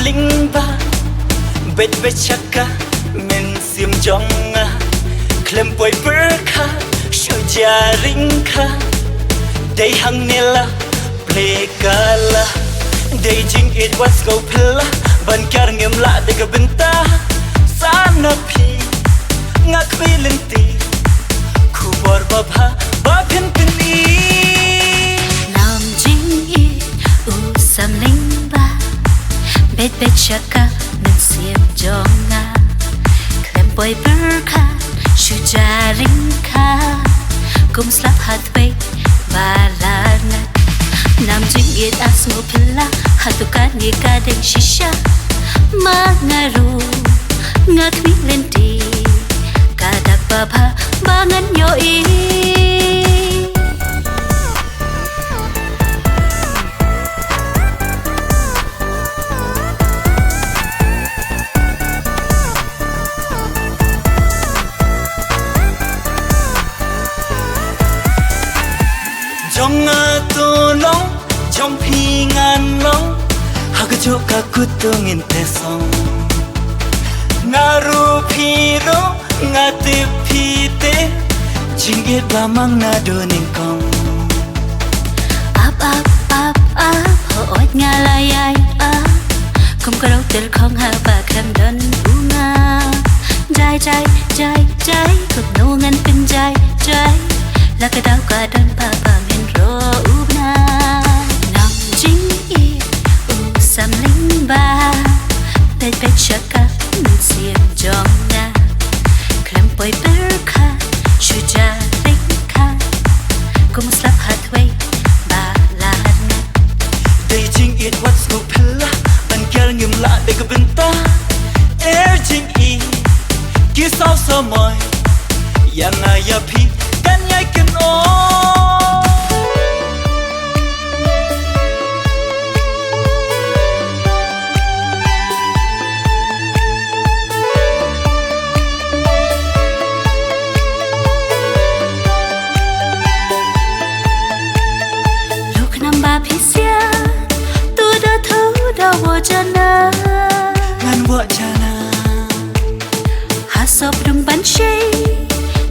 limba bet bechaka men sim jonga klem boy berka shujarinka day hang nila play kala day jing it was go pilla ban kar ngem la de ka benta sana pi ngak bilenti ku bor babha ba phin pini nam jing it u sam limba bet bechaka men sim jonga klem boy berka shujarinka kum slap hatway balana nam jing it asmo pilla hatukan ni kadeng shisha mangaru ngakmi lenti kada baba bangan yoi jonga to long jong phi ngan long hagajo ka kutungin te song ngaru phiro ngate phite jinge ba mang na do ning kong up ho ot ngalayay kum karo tel khong ha ba kham don bunga jai kum no ngan pin jai la ka dau ka don pa men ro ubna nam jing i u sam ling ba bet chaka min sim jonga klem boy berka shuja rinka kum slap hatway balana day jing it what's no pilla ban kar ngim la de ka benta air jing i ki sao so moi yana ya phi kan yai kan o Pisia tu da thu da wo jana ngan wo jana ha sop dum ban shei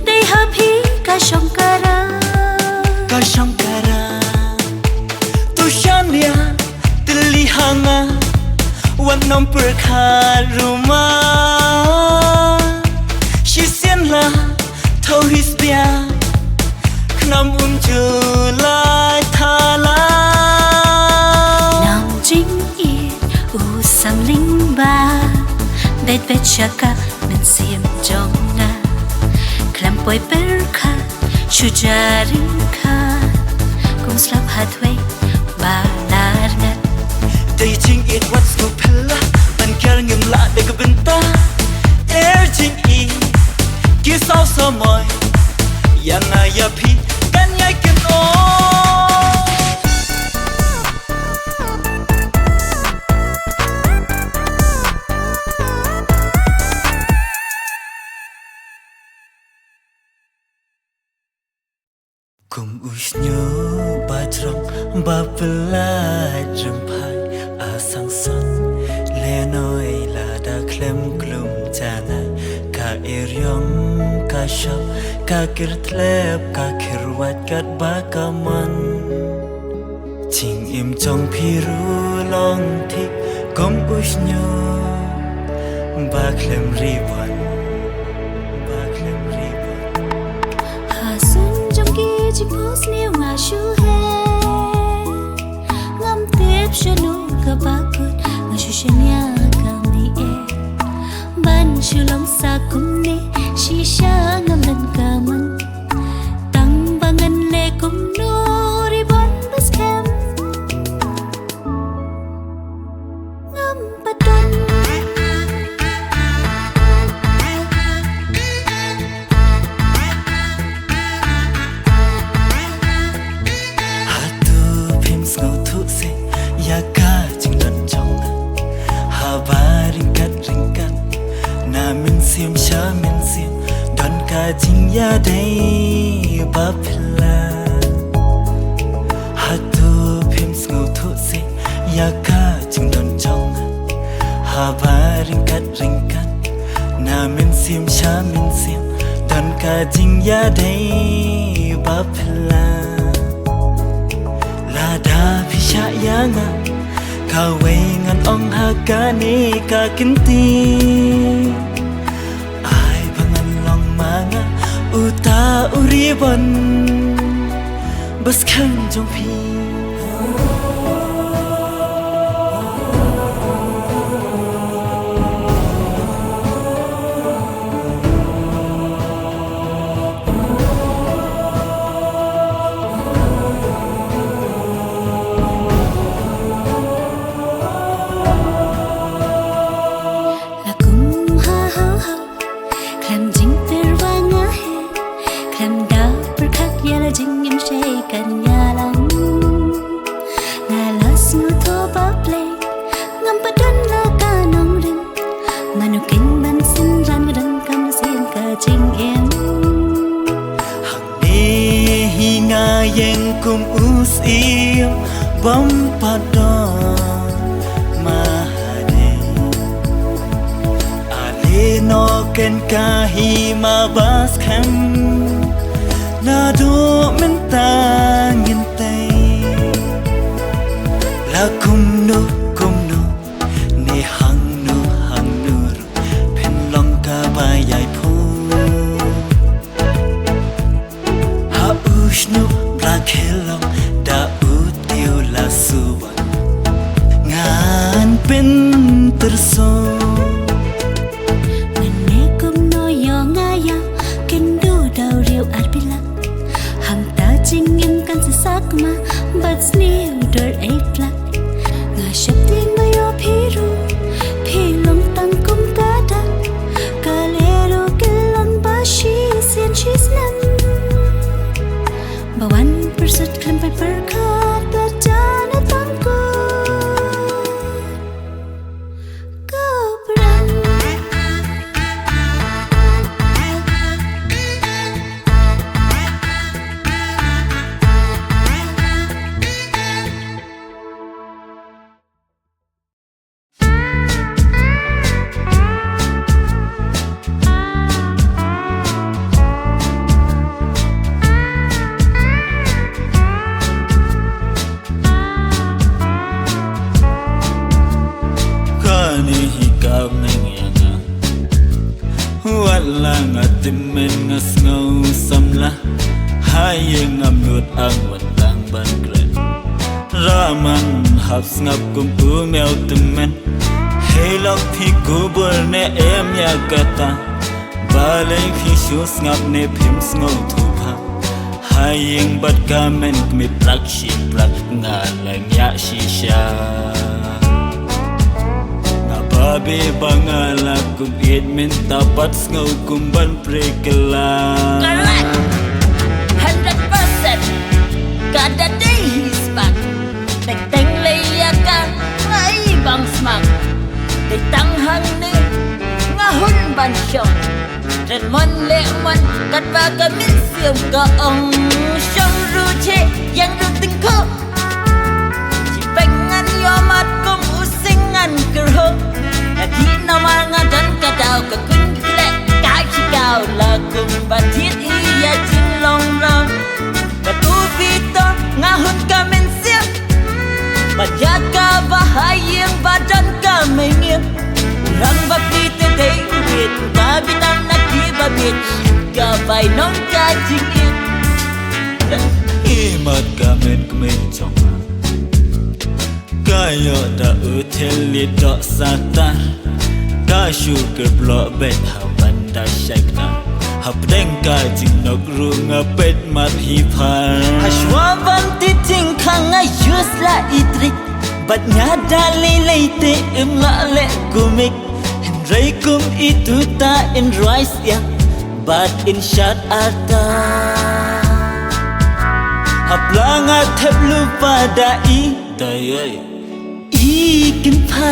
dei ha phi ka shankara tu shania tili hanga wan nom per kharuma shi sian la thau his bia khnam julai thala sam ling ba bet chaka men sim jonga klam boy berka shujarinka kum slap hatway balarna day jing it what's no pilla ban kar ngim la de ka benta air jing i ki sao so moi yana ya phi kan yai kan o kum usnyo batrong bapelai jempai asang son lenoi la da klem klum jana ka eryong ka shop ka kirtlep ka khirwat kat ba kaman ching im chong phiru long thik kum usnyo ba klem ribbon chỉ post liêu mà shu he ngam tiếp shanu ka bakut ma shu shanya kam ni e ban shu long sa kum ni shisha ngam lan kaman tang bangan le kum no ribon bas kem ngam patun sim sha min sim don ka jing ya dei ba phla hatu phim sngau thu se ya ka jing don chong cha min sim dan ka jing ya dei ba phla la da phi sha ya nga ka we ngan ong ha ka ni ka kin ti ai bangan long ma nga uta uri bon bas khang jong phi kum usim bom padon mahade ale no ken kahi ma bas kham na do men ta ngin tay la kum no ne hang no pen long ka ba yai phu ha ushnu kelong da utiu la suwan ngan pen terso nene kum no yo ngaya kendo dau riu at pilak hang ta jingin kan sasak ma but snew der a plak nga shapting ma yo phiru philong tang kum ka da kalero kelon ba shi sian chis nan bawan persut kan pai perkat bacana tangku kau perang lang atimen ngas ngau samla hayeng amnut ang watang ban kren raman hap ngap kum umel temen helok phi kubur ne em ya kata balai phi shus ngap ne phim ngau thu pha hayeng bat kamen mi plak shi plak ngalang ya shisha Babe bangala kum it min tapat ngau kumban prekela Correct 100% Kada day he's back Teng layakan ngai bang smak Day tang hang ni ngahun ban syong Ren mon le mon kat baga min siam ka ong Syong ru che yang ru ting ko Ci pengan yo mat kum usingan kerho Di nama ngadan kadau ke kun klek kaki kau lakum batit iya jin long long Batu vito ngahun kamen siap Bajaga bahayang badan kami ngiam Urang bapi teteh wit Babi tam nak di babit Gabai nong kajingin Imat kamen kemen chong Kaya da utelit dok satar Ka sugar block bet hawan da syakna Hap dengka jing nok runga bet mat hipar Hashwaban titing kang ayus la itrik Bat nyada lelei te la le kumik Henry kum itu ta in rice ya But in shot ata Hap langa tep lupa da I Dayay Ikan pa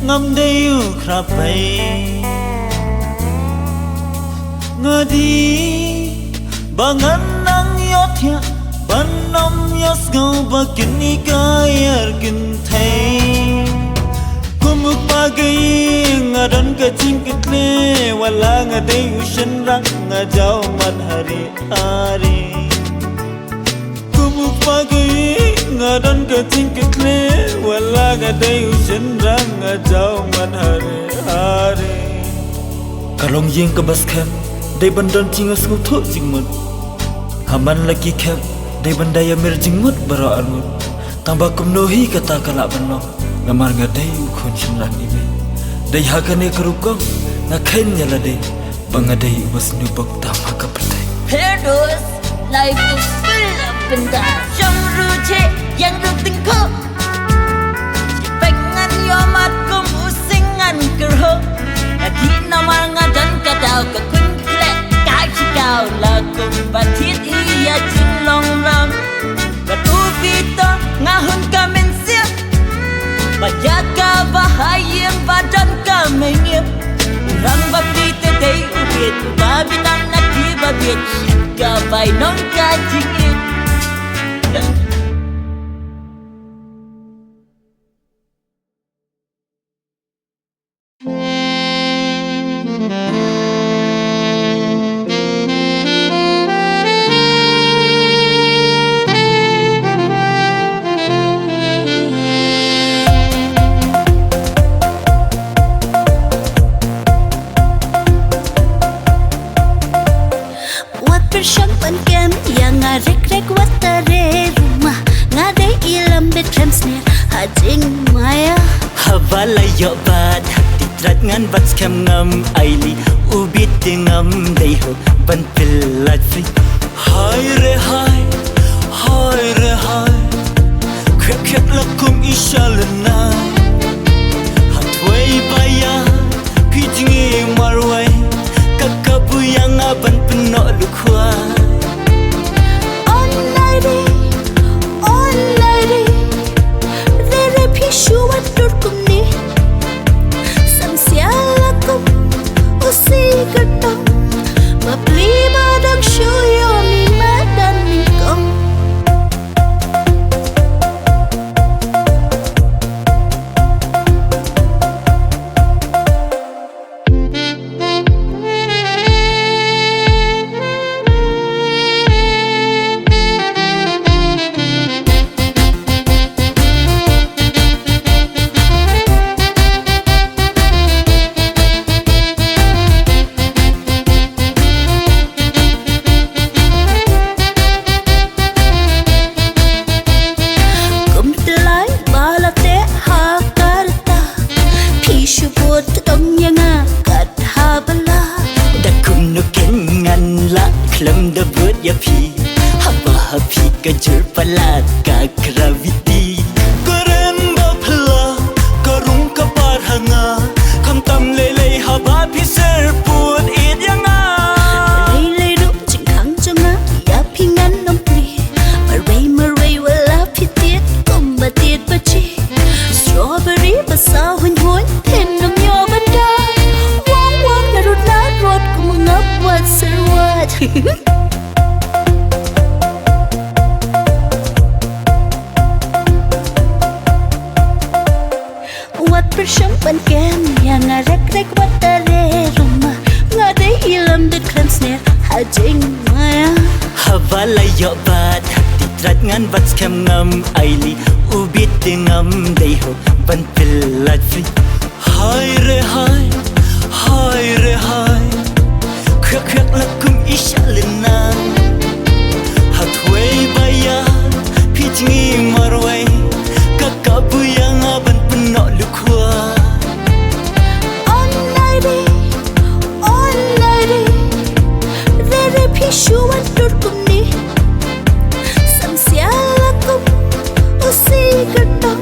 ngâm đây khắp bay ngờ đi bằng anh nắng yết hiệp ban năm yết ngâu ba kinh ni kaya kinh thay kumuk pagi ngadan kacing kitle wala ngadai ushan rak ngajau man hari hari kumuk pagi ngadan kacing kitle wala ngadai ushan rak ngajau man hari hari kalong yeng ke bas camp dai bandan cingas nguthuk jingmut haman lagi camp dai bandaya mer jingmut bara armut tambah kumnohi kata kalak banok ngamar ngadai ukhon shimran ibe dai hakane kerukong ngakhain nyala dai bangadai ubas nubak tama kapatai Paradise, life is full of benda Trong ruche, yang ruting ko Pengan yomat kum usingan kerho Lagi namar ngadan kadau ke kun klek Kai cikau lakum batit iya jing long ram Batu vita ngahun kamen siap Bajaga bahayang badan kamenyep Rang babi tedei ubit Babi tanak di babit Gabay non kajingit Persiapan kem yang ngarek-rek watare rumah ngadai ilam betrem snare hajing maya havala yo bat titrat ngan bat scam ngam aili ubit ngam dai ho ban pilat fi hai re hai khek khek lakum ishalna hatway baya pijingi marwai kakabu yang aban penok lukwa online rere pishu watur kumni samsiala kum usi gatang mapli badang shuyo mi madan nikong Klam da buat ya pi haba hapi kajur palat ka gravity karen ba phla karung ka par hanga kham tam le le haba pi ser put it yanga lei ru ching khang changa ya pi ngan nom pri marway wala pi tiet kom ba tiet ba chi strawberry ba sa hun hun then nom yo ba da wang na rot kum ngap wat ser wat Wat persiapan kem yang ngarek-rek watare rumah ngadai ilam de snare hajing maya havala yo bat titrat ngan bat scam ngam aili ubit ngam dai ho ban pilat fi hai re hai khek khek lakum ishalna hatway baya pijingi marwai kakabu yang aban penok lukwa online rere pishu watur kumni samsiala kum usi gatang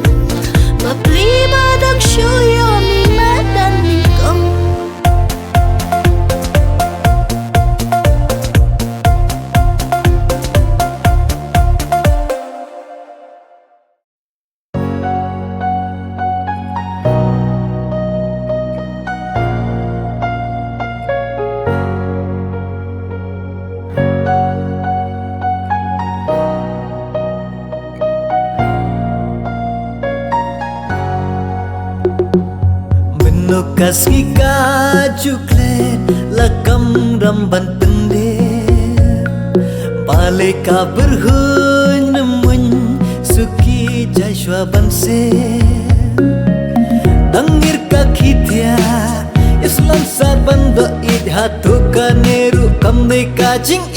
mapli badang shuyo mi madan nikong Menukas ngika juklet Lakam ramban pendir Balik ka berhun nemun Suki jashwa banser Dangir kaki dia Islam saban do'id hatu ka neru Kam neka jing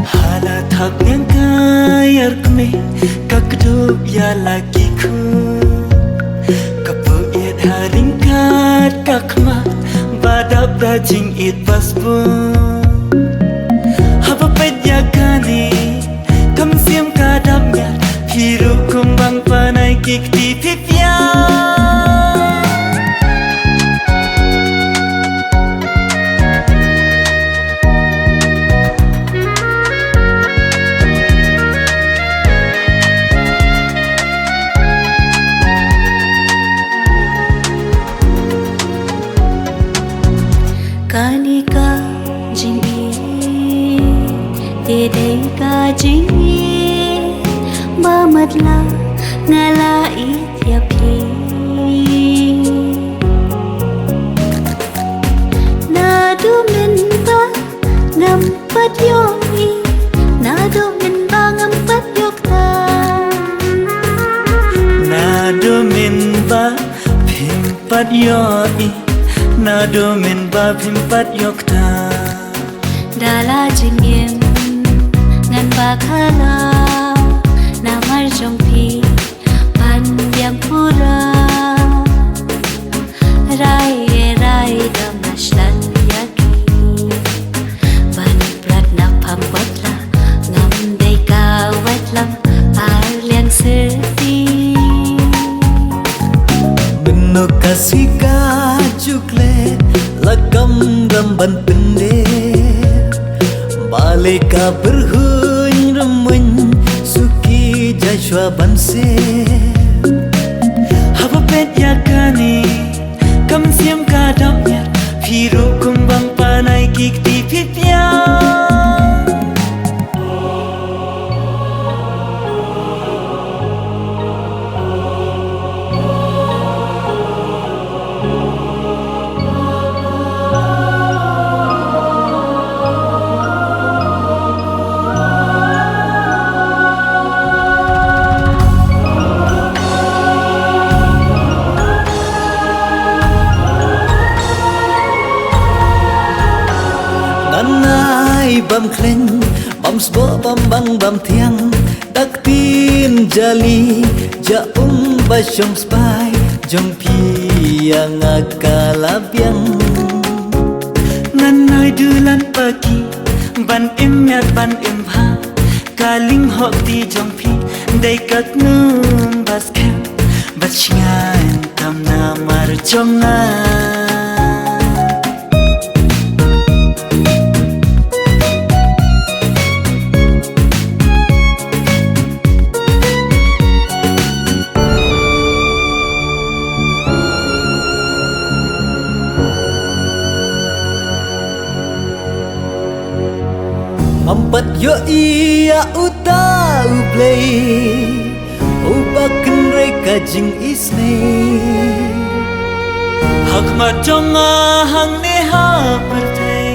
Hala thak yang kayar kme Kakdup ya lagi ku Kapu iat haring kat kakma Badap rajing it pasbun Hapa pet ya kane Kam siam kadapnya Hiru kumbang panai kik di pipya Kani ka jingi Tede ka jingi Mamatla ngala ityapi Nadu min ba ngampat yoi Nadu min ba ngampat yokta Nado min ba pimpat yoi Nado min ba pimpat yokta Dala jingin ngan bakala Namar jongpi panjang pura Rai rai damashlan yaki Ban prat na pambotla Ngam day kawat lam Arliang serti Menukas ngika juklet Lakam ramban pendir Balik ka berhun remun Suki jashwa banser Hapa pet ya kane Kam siam kadapnya Hiru kumbang panai kik di pipya Nanai bam klen Bam sbo bam bang bam tiang Dak tin jali Jaum basyong spai Jong pi yang akalabiang Nanai dulan pagi Ban im yat ban im ha Kaling hok di jongpi Day kat num bas kem Bas shingan tam na mar jongan Ampat yo iya uta ublay Ubakan reka jing isne Hak mar jonga hang ne ha pertai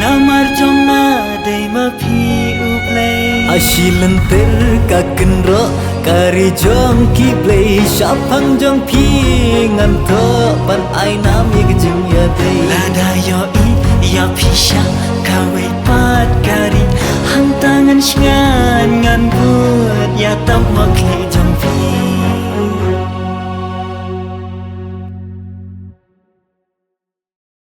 Namar jonga day ma pi uplay Asilan ter kaken ro Kari jong ki blay Syapang jong pi Nganto pan ay nami kejeng ya day Lada yo ya pisha Kawai pat kari Hang tangan shingan ngan buat Ya tam makli